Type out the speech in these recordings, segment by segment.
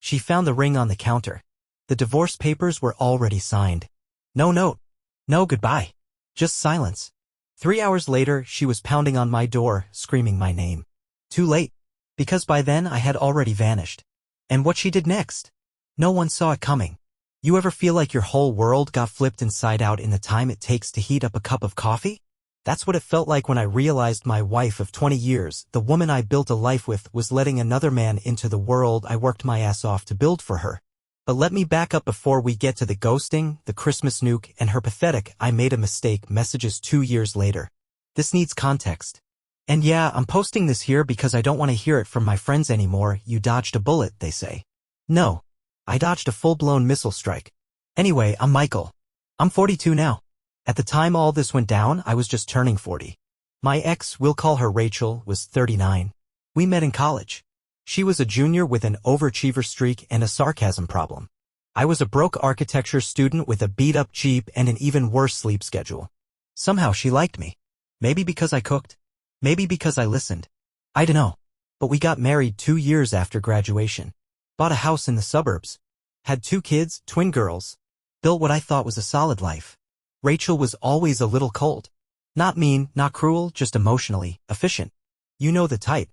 She found the ring on the counter. The divorce papers were already signed. No note. No goodbye. Just silence. 3 hours later, she was pounding on my door, screaming my name. Too late. Because by then I had already vanished. And what she did next? No one saw it coming. You ever feel like your whole world got flipped inside out in the time it takes to heat up a cup of coffee? That's what it felt like when I realized my wife of 20 years, the woman I built a life with, was letting another man into the world I worked my ass off to build for her. But let me back up before we get to the ghosting, the Christmas nuke, and her pathetic "I made a mistake" messages 2 years later. This needs context. And yeah, I'm posting this here because I don't want to hear it from my friends anymore. You dodged a bullet, they say. No. I dodged a full-blown missile strike. Anyway, I'm Michael. I'm 42 now. At the time all this went down, I was just turning 40. My ex, we'll call her Rachel, was 39. We met in college. She was a junior with an overachiever streak and a sarcasm problem. I was a broke architecture student with a beat-up Jeep and an even worse sleep schedule. Somehow she liked me. Maybe because I cooked. Maybe because I listened. I dunno. But we got married 2 years after graduation. Bought a house in the suburbs. Had 2 kids, twin girls. Built what I thought was a solid life. Rachel was always a little cold. Not mean, not cruel, just emotionally efficient. You know the type.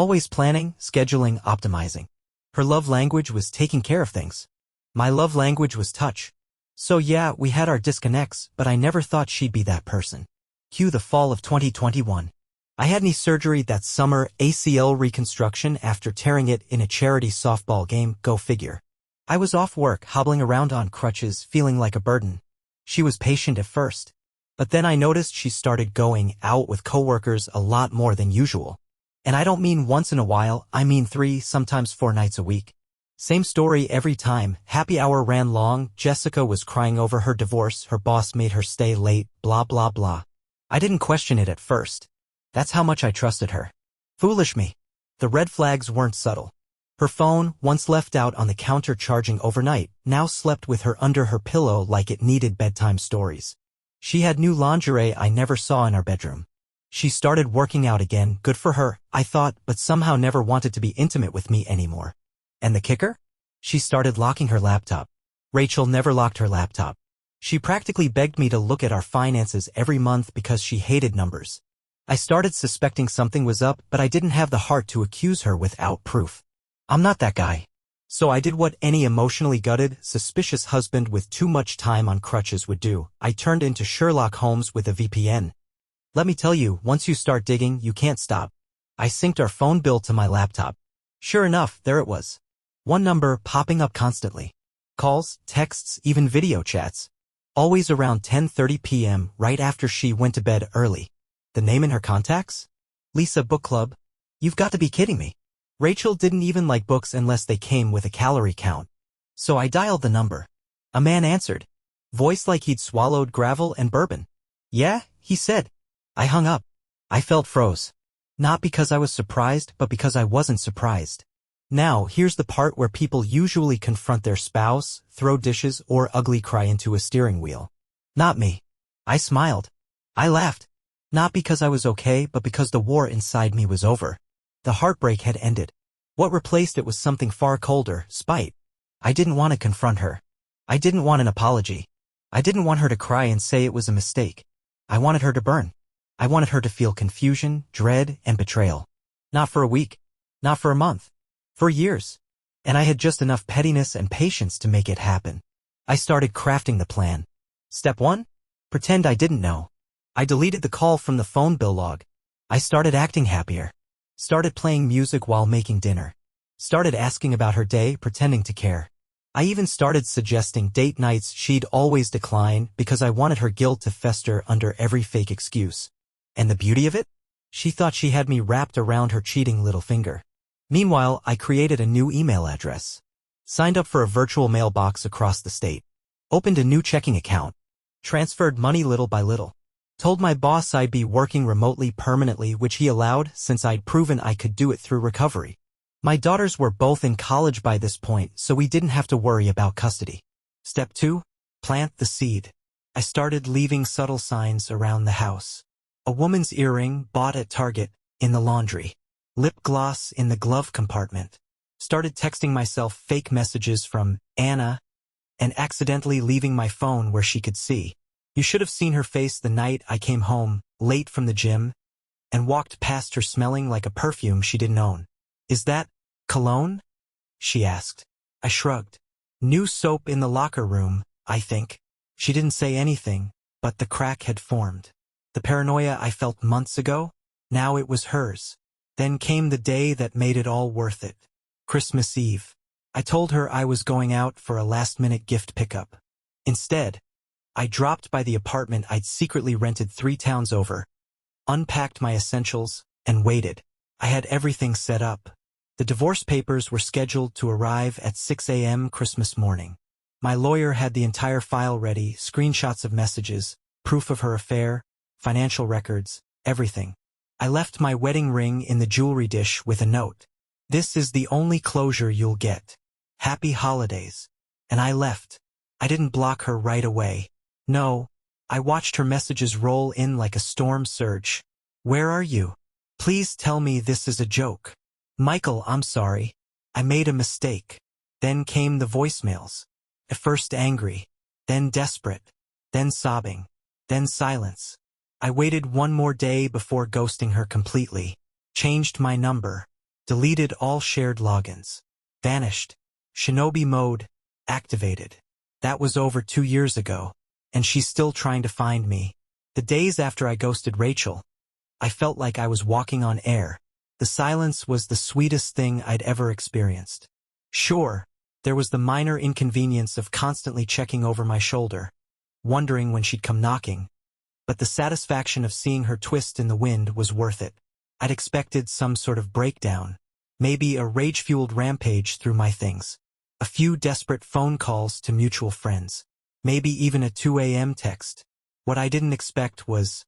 Always planning, scheduling, optimizing. Her love language was taking care of things. My love language was touch. So yeah, we had our disconnects, but I never thought she'd be that person. Cue the fall of 2021. I had knee surgery that summer, ACL reconstruction after tearing it in a charity softball game, go figure. I was off work, hobbling around on crutches, feeling like a burden. She was patient at first. But then I noticed she started going out with coworkers a lot more than usual. And I don't mean once in a while, I mean 3, sometimes 4 nights a week. Same story every time. Happy hour ran long, Jessica was crying over her divorce, her boss made her stay late, blah blah blah. I didn't question it at first. That's how much I trusted her. Foolish me. The red flags weren't subtle. Her phone, once left out on the counter charging overnight, now slept with her under her pillow like it needed bedtime stories. She had new lingerie I never saw in our bedroom. She started working out again, good for her, I thought, but somehow never wanted to be intimate with me anymore. And the kicker? She started locking her laptop. Rachel never locked her laptop. She practically begged me to look at our finances every month because she hated numbers. I started suspecting something was up, but I didn't have the heart to accuse her without proof. I'm not that guy. So I did what any emotionally gutted, suspicious husband with too much time on crutches would do. I turned into Sherlock Holmes with a VPN. Let me tell you, once you start digging, you can't stop. I synced our phone bill to my laptop. Sure enough, there it was. One number popping up constantly. Calls, texts, even video chats. Always around 10:30 p.m., right after she went to bed early. The name in her contacts? Lisa Book Club? You've got to be kidding me. Rachel didn't even like books unless they came with a calorie count. So I dialed the number. A man answered. Voice like he'd swallowed gravel and bourbon. Yeah, he said. I hung up. I felt froze. Not because I was surprised, but because I wasn't surprised. Now, here's the part where people usually confront their spouse, throw dishes, or ugly cry into a steering wheel. Not me. I smiled. I laughed. Not because I was okay, but because the war inside me was over. The heartbreak had ended. What replaced it was something far colder, spite. I didn't want to confront her. I didn't want an apology. I didn't want her to cry and say it was a mistake. I wanted her to burn. I wanted her to feel confusion, dread, and betrayal. Not for a week. Not for a month. For years. And I had just enough pettiness and patience to make it happen. I started crafting the plan. Step 1? Pretend I didn't know. I deleted the call from the phone bill log. I started acting happier. Started playing music while making dinner. Started asking about her day, pretending to care. I even started suggesting date nights she'd always decline because I wanted her guilt to fester under every fake excuse. And the beauty of it? She thought she had me wrapped around her cheating little finger. Meanwhile, I created a new email address. Signed up for a virtual mailbox across the state. Opened a new checking account. Transferred money little by little. Told my boss I'd be working remotely permanently, which he allowed since I'd proven I could do it through recovery. My daughters were both in college by this point, so we didn't have to worry about custody. Step 2? Plant the seed. I started leaving subtle signs around the house. A woman's earring bought at Target, in the laundry. Lip gloss in the glove compartment. Started texting myself fake messages from Anna and accidentally leaving my phone where she could see. You should have seen her face the night I came home, late from the gym, and walked past her smelling like a perfume she didn't own. Is that cologne? She asked. I shrugged. New soap in the locker room, I think. She didn't say anything, but the crack had formed. The paranoia I felt months ago, now it was hers. Then came the day that made it all worth it. Christmas Eve. I told her I was going out for a last-minute gift pickup. Instead, I dropped by the apartment I'd secretly rented 3 towns over, unpacked my essentials, and waited. I had everything set up. The divorce papers were scheduled to arrive at 6 a.m. Christmas morning. My lawyer had the entire file ready, screenshots of messages, proof of her affair, financial records, everything. I left my wedding ring in the jewelry dish with a note. This is the only closure you'll get. Happy holidays. And I left. I didn't block her right away. No, I watched her messages roll in like a storm surge. Where are you? Please tell me this is a joke. Michael, I'm sorry. I made a mistake. Then came the voicemails. At first angry, then desperate, then sobbing, then silence. I waited one more day before ghosting her completely. Changed my number. Deleted all shared logins. Vanished. Shinobi mode. Activated. That was over 2 years ago. And she's still trying to find me. The days after I ghosted Rachel, I felt like I was walking on air. The silence was the sweetest thing I'd ever experienced. Sure, there was the minor inconvenience of constantly checking over my shoulder, wondering when she'd come knocking, but the satisfaction of seeing her twist in the wind was worth it. I'd expected some sort of breakdown, maybe a rage-fueled rampage through my things, a few desperate phone calls to mutual friends, maybe even a 2 a.m. text. What I didn't expect was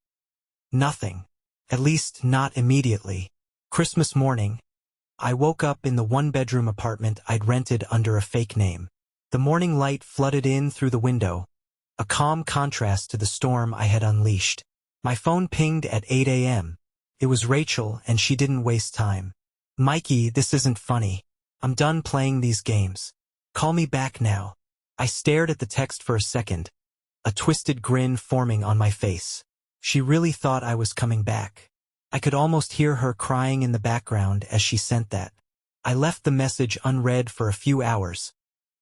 nothing, at least not immediately. Christmas morning, I woke up in the one-bedroom apartment I'd rented under a fake name. The morning light flooded in through the window, a calm contrast to the storm I had unleashed. My phone pinged at 8 a.m. It was Rachel, and she didn't waste time. Mikey, this isn't funny. I'm done playing these games. Call me back now. I stared at the text for a second, a twisted grin forming on my face. She really thought I was coming back. I could almost hear her crying in the background as she sent that. I left the message unread for a few hours,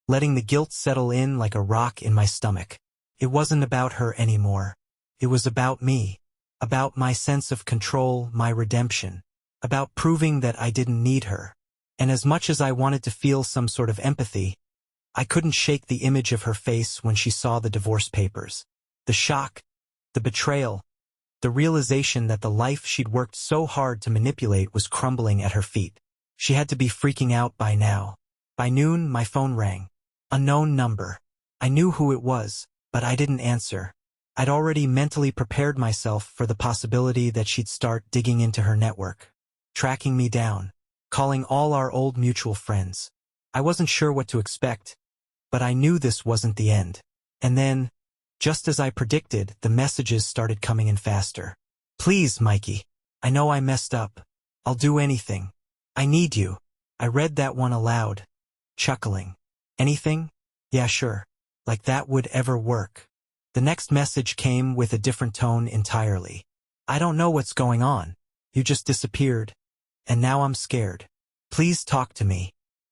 letting the guilt settle in like a rock in my stomach. It wasn't about her anymore. It was about me, about my sense of control, my redemption, about proving that I didn't need her. And as much as I wanted to feel some sort of empathy, I couldn't shake the image of her face when she saw the divorce papers. The shock, the betrayal, the realization that the life she'd worked so hard to manipulate was crumbling at her feet. She had to be freaking out by now. By noon, my phone rang. Unknown number. I knew who it was, but I didn't answer. I'd already mentally prepared myself for the possibility that she'd start digging into her network, tracking me down, calling all our old mutual friends. I wasn't sure what to expect, but I knew this wasn't the end. And then, just as I predicted, the messages started coming in faster. Please, Mikey. I know I messed up. I'll do anything. I need you. I read that one aloud, chuckling. Anything? Yeah, sure. Like that would ever work. The next message came with a different tone entirely. I don't know what's going on. You just disappeared. And now I'm scared. Please talk to me.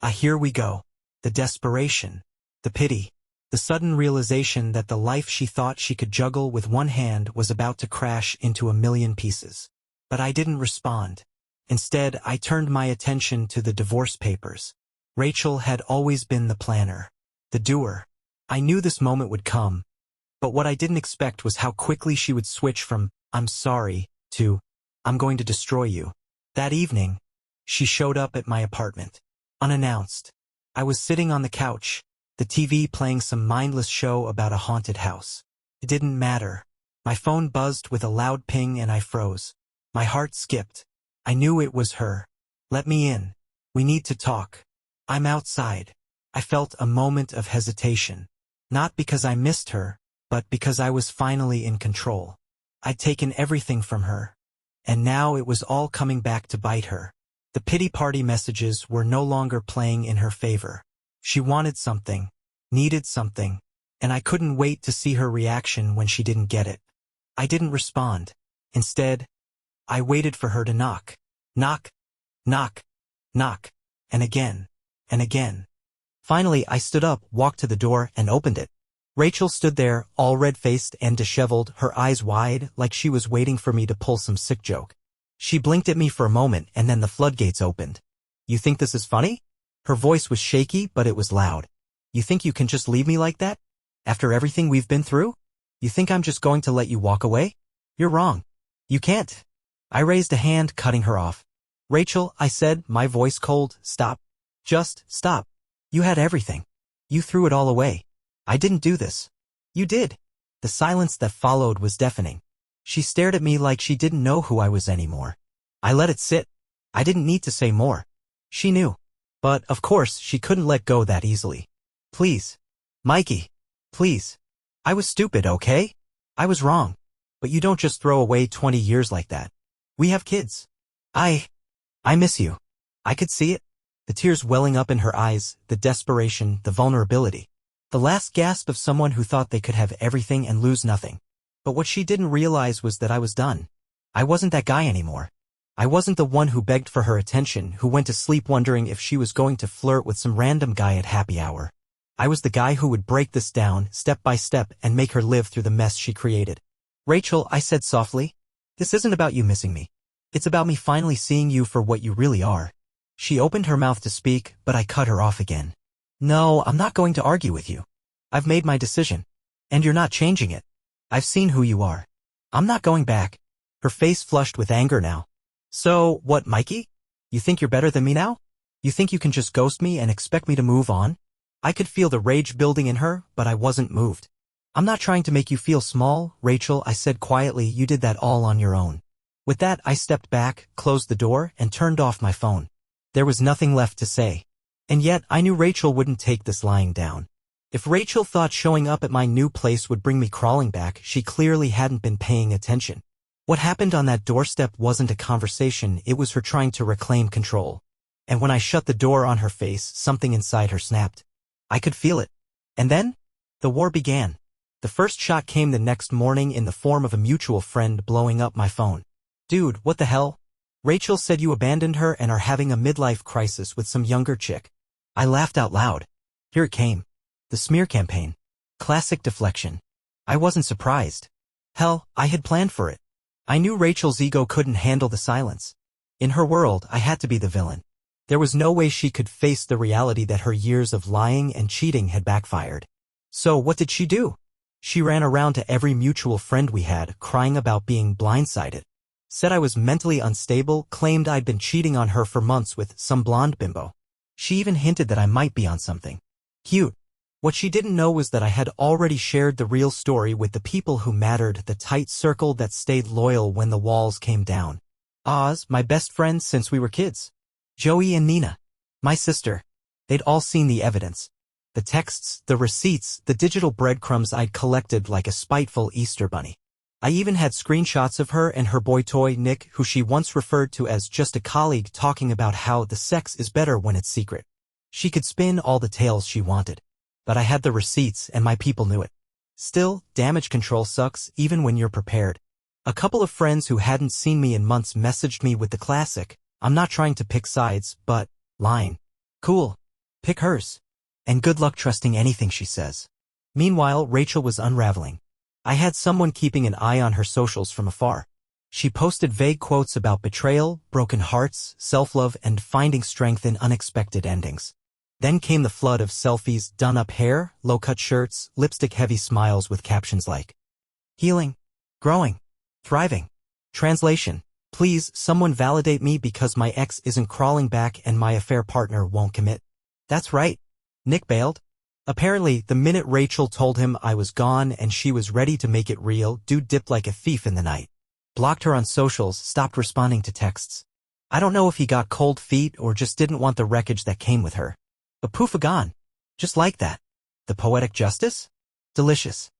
Here we go. The desperation. The pity. The sudden realization that the life she thought she could juggle with one hand was about to crash into a million pieces. But I didn't respond. Instead, I turned my attention to the divorce papers. Rachel had always been the planner, the doer. I knew this moment would come, but what I didn't expect was how quickly she would switch from, I'm sorry, to, I'm going to destroy you. That evening, she showed up at my apartment, unannounced. I was sitting on the couch, the TV playing some mindless show about a haunted house. It didn't matter. My phone buzzed with a loud ping and I froze. My heart skipped. I knew it was her. Let me in. We need to talk. I'm outside. I felt a moment of hesitation. Not because I missed her, but because I was finally in control. I'd taken everything from her, and now it was all coming back to bite her. The pity party messages were no longer playing in her favor. She wanted something, needed something, and I couldn't wait to see her reaction when she didn't get it. I didn't respond. Instead, I waited for her to knock. Knock, knock, knock, and again, and again. Finally, I stood up, walked to the door, and opened it. Rachel stood there, all red-faced and disheveled, her eyes wide, like she was waiting for me to pull some sick joke. She blinked at me for a moment, and then the floodgates opened. "You think this is funny?" Her voice was shaky, but it was loud. "You think you can just leave me like that? After everything we've been through? You think I'm just going to let you walk away? You're wrong. You can't." I raised a hand, cutting her off. "Rachel," I said, my voice cold, "stop. Just stop. You had everything. You threw it all away. I didn't do this. You did." The silence that followed was deafening. She stared at me like she didn't know who I was anymore. I let it sit. I didn't need to say more. She knew. But, of course, she couldn't let go that easily. "Please. Mikey. Please. I was stupid, okay? I was wrong. But you don't just throw away 20 years like that. We have kids. I miss you." I could see it. The tears welling up in her eyes, the desperation, the vulnerability. The last gasp of someone who thought they could have everything and lose nothing. But what she didn't realize was that I was done. I wasn't that guy anymore. I wasn't the one who begged for her attention, who went to sleep wondering if she was going to flirt with some random guy at happy hour. I was the guy who would break this down, step by step, and make her live through the mess she created. "Rachel," I said softly, "this isn't about you missing me. It's about me finally seeing you for what you really are." She opened her mouth to speak, but I cut her off again. "No, I'm not going to argue with you. I've made my decision. And you're not changing it. I've seen who you are. I'm not going back." Her face flushed with anger now. "So, what, Mikey? You think you're better than me now? You think you can just ghost me and expect me to move on?" I could feel the rage building in her, but I wasn't moved. "I'm not trying to make you feel small, Rachel," I said quietly. "You did that all on your own." With that, I stepped back, closed the door, and turned off my phone. There was nothing left to say. And yet, I knew Rachel wouldn't take this lying down. If Rachel thought showing up at my new place would bring me crawling back, she clearly hadn't been paying attention. What happened on that doorstep wasn't a conversation, it was her trying to reclaim control. And when I shut the door on her face, something inside her snapped. I could feel it. And then, the war began. The first shot came the next morning in the form of a mutual friend blowing up my phone. "Dude, what the hell? Rachel said you abandoned her and are having a midlife crisis with some younger chick." I laughed out loud. Here it came. The smear campaign. Classic deflection. I wasn't surprised. Hell, I had planned for it. I knew Rachel's ego couldn't handle the silence. In her world, I had to be the villain. There was no way she could face the reality that her years of lying and cheating had backfired. So what did she do? She ran around to every mutual friend we had, crying about being blindsided. Said I was mentally unstable, claimed I'd been cheating on her for months with some blonde bimbo. She even hinted that I might be on something cute. What she didn't know was that I had already shared the real story with the people who mattered, the tight circle that stayed loyal when the walls came down. Oz, my best friends since we were kids. Joey and Nina. My sister. They'd all seen the evidence. The texts, the receipts, the digital breadcrumbs I'd collected like a spiteful Easter bunny. I even had screenshots of her and her boy toy, Nick, who she once referred to as just a colleague, talking about how the sex is better when it's secret. She could spin all the tales she wanted. But I had the receipts and my people knew it. Still, damage control sucks even when you're prepared. A couple of friends who hadn't seen me in months messaged me with the classic, "I'm not trying to pick sides, but," line. Cool. Pick hers. And good luck trusting anything she says. Meanwhile, Rachel was unraveling. I had someone keeping an eye on her socials from afar. She posted vague quotes about betrayal, broken hearts, self-love, and finding strength in unexpected endings. Then came the flood of selfies, done-up hair, low-cut shirts, lipstick-heavy smiles with captions like, "Healing. Growing. Thriving." Translation: "Please, someone validate me because my ex isn't crawling back and my affair partner won't commit." That's right. Nick bailed. Apparently, the minute Rachel told him I was gone and she was ready to make it real, dude dipped like a thief in the night. Blocked her on socials, stopped responding to texts. I don't know if he got cold feet or just didn't want the wreckage that came with her. But poof, gone. Just like that. The poetic justice? Delicious.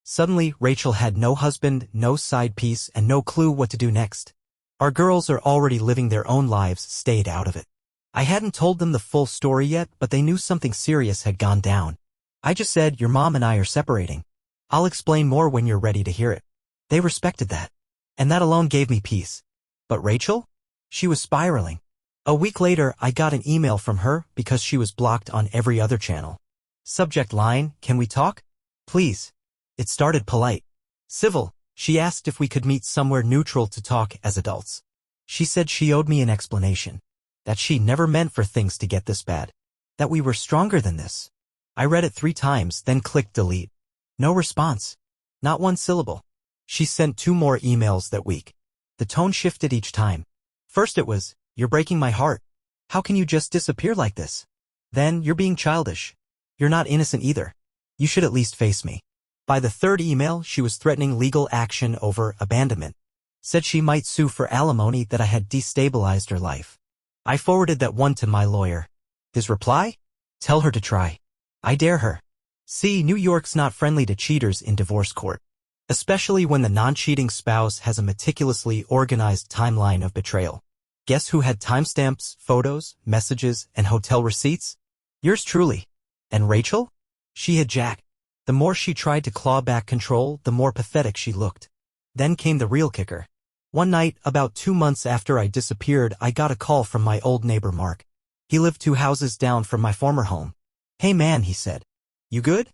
Suddenly, Rachel had no husband, no side piece, and no clue what to do next. Our girls are already living their own lives, stayed out of it. I hadn't told them the full story yet, but they knew something serious had gone down. I just said, your mom and I are separating. I'll explain more when you're ready to hear it. They respected that. And that alone gave me peace. But Rachel? She was spiraling. A week later, I got an email from her because she was blocked on every other channel. Subject line, can we talk? Please. It started polite. Civil. She asked if we could meet somewhere neutral to talk as adults. She said she owed me an explanation. That she never meant for things to get this bad. That we were stronger than this. I read it 3 times, then clicked delete. No response. Not one syllable. She sent 2 more emails that week. The tone shifted each time. First it was, you're breaking my heart. How can you just disappear like this? Then, you're being childish. You're not innocent either. You should at least face me. By the 3rd email, she was threatening legal action over abandonment. Said she might sue for alimony, that I had destabilized her life. I forwarded that one to my lawyer. His reply? Tell her to try. I dare her. See, New York's not friendly to cheaters in divorce court. Especially when the non-cheating spouse has a meticulously organized timeline of betrayal. Guess who had timestamps, photos, messages, and hotel receipts? Yours truly. And Rachel? She had Jack. The more she tried to claw back control, the more pathetic she looked. Then came the real kicker. One night, about 2 months after I disappeared, I got a call from my old neighbor Mark. He lived 2 houses down from my former home. Hey man, he said. You good?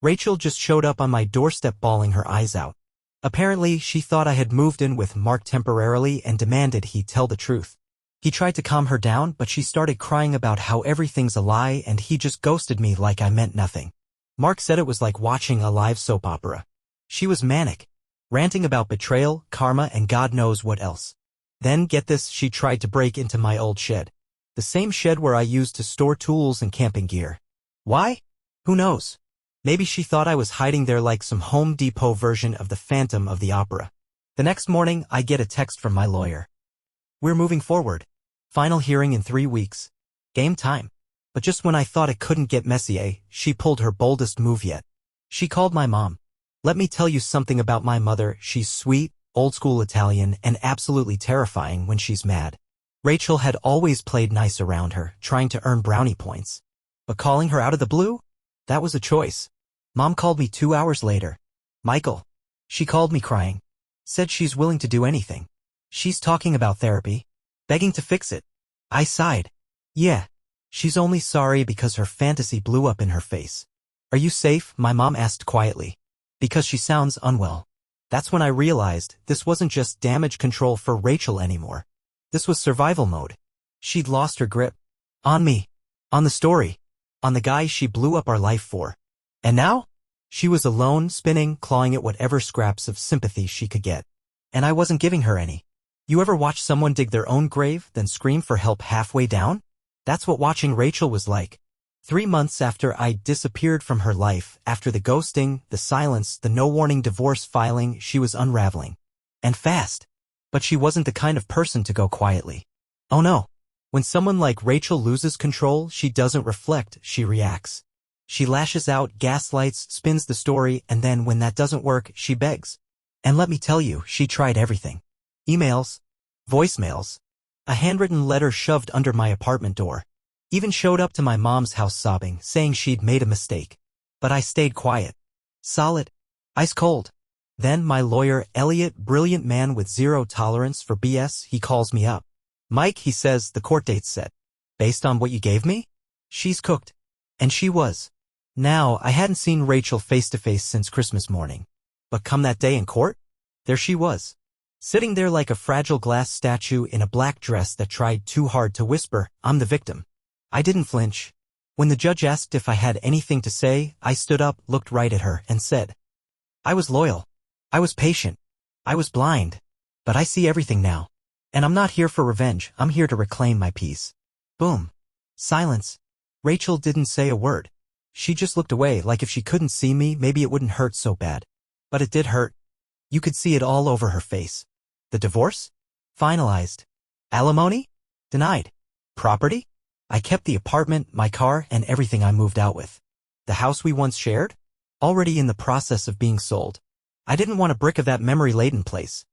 Rachel just showed up on my doorstep bawling her eyes out. Apparently, she thought I had moved in with Mark temporarily and demanded he tell the truth. He tried to calm her down, but she started crying about how everything's a lie and he just ghosted me like I meant nothing. Mark said it was like watching a live soap opera. She was manic, ranting about betrayal, karma, and God knows what else. Then, get this, she tried to break into my old shed. The same shed where I used to store tools and camping gear. Why? Who knows? Maybe she thought I was hiding there like some Home Depot version of the Phantom of the Opera. The next morning, I get a text from my lawyer. We're moving forward. Final hearing in 3 weeks. Game time. But just when I thought it couldn't get messier, she pulled her boldest move yet. She called my mom. Let me tell you something about my mother. She's sweet, old-school Italian, and absolutely terrifying when she's mad. Rachel had always played nice around her, trying to earn brownie points. But calling her out of the blue? That was a choice. Mom called me 2 hours later. Michael. She called me crying. Said she's willing to do anything. She's talking about therapy. Begging to fix it. I sighed. Yeah. She's only sorry because her fantasy blew up in her face. Are you safe? My mom asked quietly. Because she sounds unwell. That's when I realized this wasn't just damage control for Rachel anymore. This was survival mode. She'd lost her grip. On me. On the story. On the guy she blew up our life for. And now? She was alone, spinning, clawing at whatever scraps of sympathy she could get. And I wasn't giving her any. You ever watch someone dig their own grave, then scream for help halfway down? That's what watching Rachel was like. 3 months after I disappeared from her life, after the ghosting, the silence, the no-warning divorce filing, she was unraveling. And fast. But she wasn't the kind of person to go quietly. Oh no. When someone like Rachel loses control, she doesn't reflect, she reacts. She lashes out, gaslights, spins the story, and then when that doesn't work, she begs. And let me tell you, she tried everything. Emails. Voicemails. A handwritten letter shoved under my apartment door. Even showed up to my mom's house sobbing, saying she'd made a mistake. But I stayed quiet. Solid. Ice cold. Then my lawyer, Elliot, brilliant man with zero tolerance for BS, he calls me up. Mike, he says, the court date's set. Based on what you gave me? She's cooked. And she was. Now, I hadn't seen Rachel face-to-face since Christmas morning. But come that day in court, there she was. Sitting there like a fragile glass statue in a black dress that tried too hard to whisper, I'm the victim. I didn't flinch. When the judge asked if I had anything to say, I stood up, looked right at her, and said, I was loyal. I was patient. I was blind. But I see everything now. And I'm not here for revenge, I'm here to reclaim my peace. Boom. Silence. Rachel didn't say a word. She just looked away like if she couldn't see me, maybe it wouldn't hurt so bad. But it did hurt. You could see it all over her face. The divorce? Finalized. Alimony? Denied. Property? I kept the apartment, my car, and everything I moved out with. The house we once shared? Already in the process of being sold. I didn't want a brick of that memory-laden place.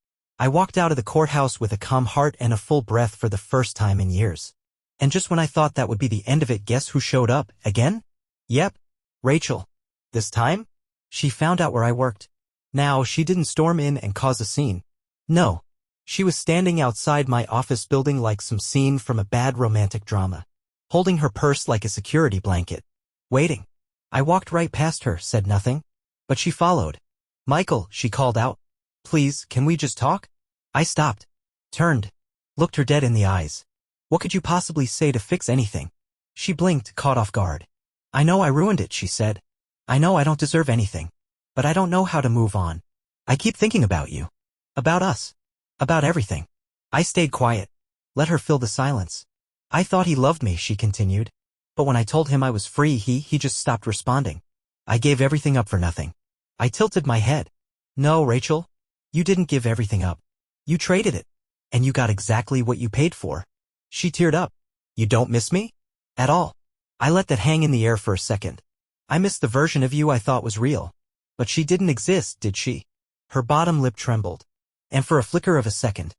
I walked out of the courthouse with a calm heart and a full breath for the first time in years. And just when I thought that would be the end of it, guess who showed up, again? Yep, Rachel. This time, she found out where I worked. Now, she didn't storm in and cause a scene. No. She was standing outside my office building like some scene from a bad romantic drama, holding her purse like a security blanket. Waiting. I walked right past her, said nothing. But she followed. Michael, she called out. Please, can we just talk? I stopped. Turned. Looked her dead in the eyes. What could you possibly say to fix anything? She blinked, caught off guard. I know I ruined it, she said. I know I don't deserve anything. But I don't know how to move on. I keep thinking about you. About us. About everything. I stayed quiet. Let her fill the silence. I thought he loved me, she continued. But when I told him I was free, he just stopped responding. I gave everything up for nothing. I tilted my head. No, Rachel. You didn't give everything up. You traded it. And you got exactly what you paid for. She teared up. You don't miss me? At all. I let that hang in the air for a second. I missed the version of you I thought was real. But she didn't exist, did she? Her bottom lip trembled. And for a flicker of a second,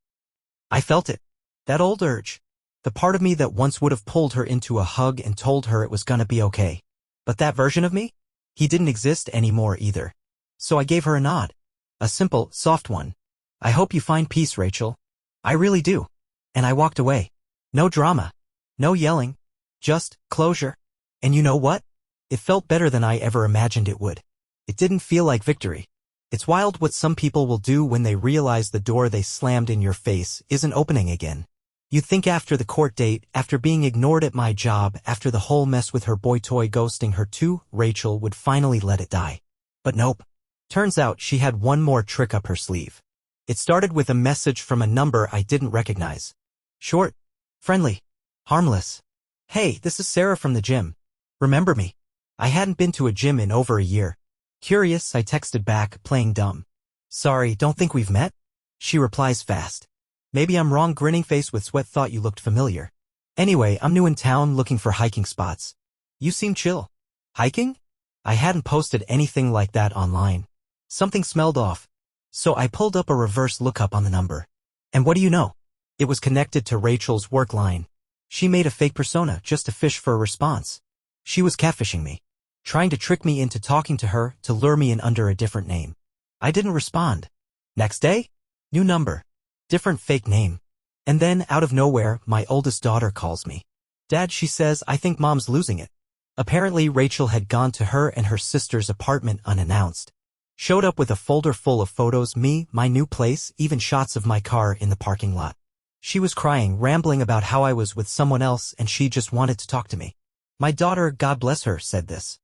I felt it. That old urge. The part of me that once would have pulled her into a hug and told her it was gonna be okay. But that version of me? He didn't exist anymore either. So I gave her a nod. A simple, soft one. I hope you find peace, Rachel. I really do. And I walked away. No drama. No yelling. Just closure. And you know what? It felt better than I ever imagined it would. It didn't feel like victory. It's wild what some people will do when they realize the door they slammed in your face isn't opening again. You'd think after the court date, after being ignored at my job, after the whole mess with her boy toy ghosting her too, Rachel would finally let it die. But nope. Turns out she had one more trick up her sleeve. It started with a message from a number I didn't recognize. Short. Friendly. Harmless. Hey, this is Sarah from the gym. Remember me? I hadn't been to a gym in over a year. Curious, I texted back, playing dumb. Sorry, don't think we've met? She replies fast. Maybe I'm wrong, grinning face with sweat, thought you looked familiar. Anyway, I'm new in town looking for hiking spots. You seem chill. Hiking? I hadn't posted anything like that online. Something smelled off. So I pulled up a reverse lookup on the number. And what do you know? It was connected to Rachel's work line. She made a fake persona just to fish for a response. She was catfishing me. Trying to trick me into talking to her to lure me in under a different name. I didn't respond. Next day? New number. Different fake name. And then, out of nowhere, my oldest daughter calls me. Dad, she says, I think Mom's losing it. Apparently, Rachel had gone to her and her sister's apartment unannounced. Showed up with a folder full of photos, me, my new place, even shots of my car in the parking lot. She was crying, rambling about how I was with someone else and she just wanted to talk to me. My daughter, God bless her, said this.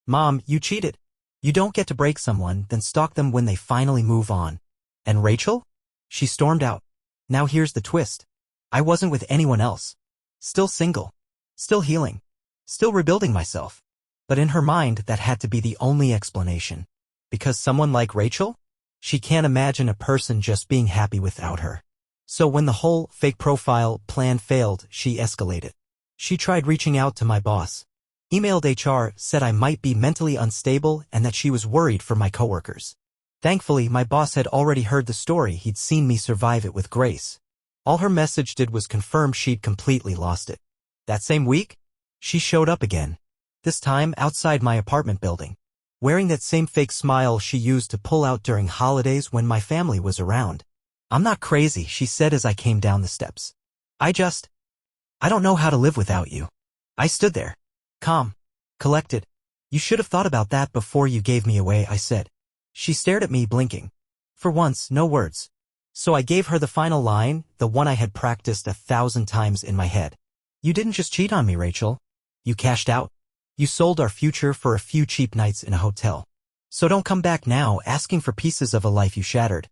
Mom, you cheated. You don't get to break someone, then stalk them when they finally move on. And Rachel? She stormed out. Now here's the twist. I wasn't with anyone else. Still single. Still healing. Still rebuilding myself. But in her mind, that had to be the only explanation. Because someone like Rachel? She can't imagine a person just being happy without her. So when the whole fake profile plan failed, she escalated. She tried reaching out to my boss. Emailed HR, said I might be mentally unstable and that she was worried for my coworkers. Thankfully, my boss had already heard the story. He'd seen me survive it with grace. All her message did was confirm she'd completely lost it. That same week, she showed up again. This time outside my apartment building. Wearing that same fake smile she used to pull out during holidays when my family was around. I'm not crazy, she said as I came down the steps. I don't know how to live without you. I stood there. Calm. Collected. You should have thought about that before you gave me away, I said. She stared at me, blinking. For once, no words. So I gave her the final line, the one I had practiced 1,000 times in my head. You didn't just cheat on me, Rachel. You cashed out. You sold our future for a few cheap nights in a hotel. So don't come back now asking for pieces of a life you shattered.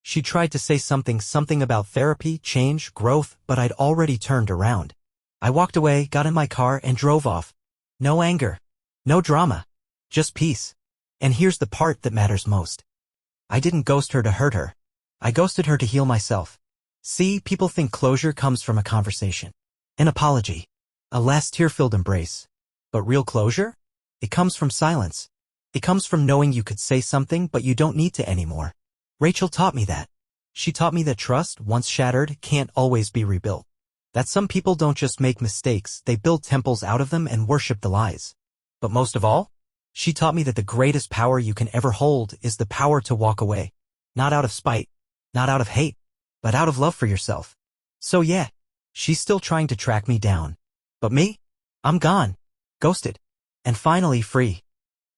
She tried to say something about therapy, change, growth, but I'd already turned around. I walked away, got in my car, and drove off. No anger. No drama. Just peace. And here's the part that matters most. I didn't ghost her to hurt her. I ghosted her to heal myself. See, people think closure comes from a conversation. An apology. A last tear-filled embrace. But real closure? It comes from silence. It comes from knowing you could say something but you don't need to anymore. Rachel taught me that. She taught me that trust, once shattered, can't always be rebuilt. That some people don't just make mistakes, they build temples out of them and worship the lies. But most of all, she taught me that the greatest power you can ever hold is the power to walk away. Not out of spite, not out of hate, but out of love for yourself. So yeah, she's still trying to track me down. But me? I'm gone. Ghosted. And finally free.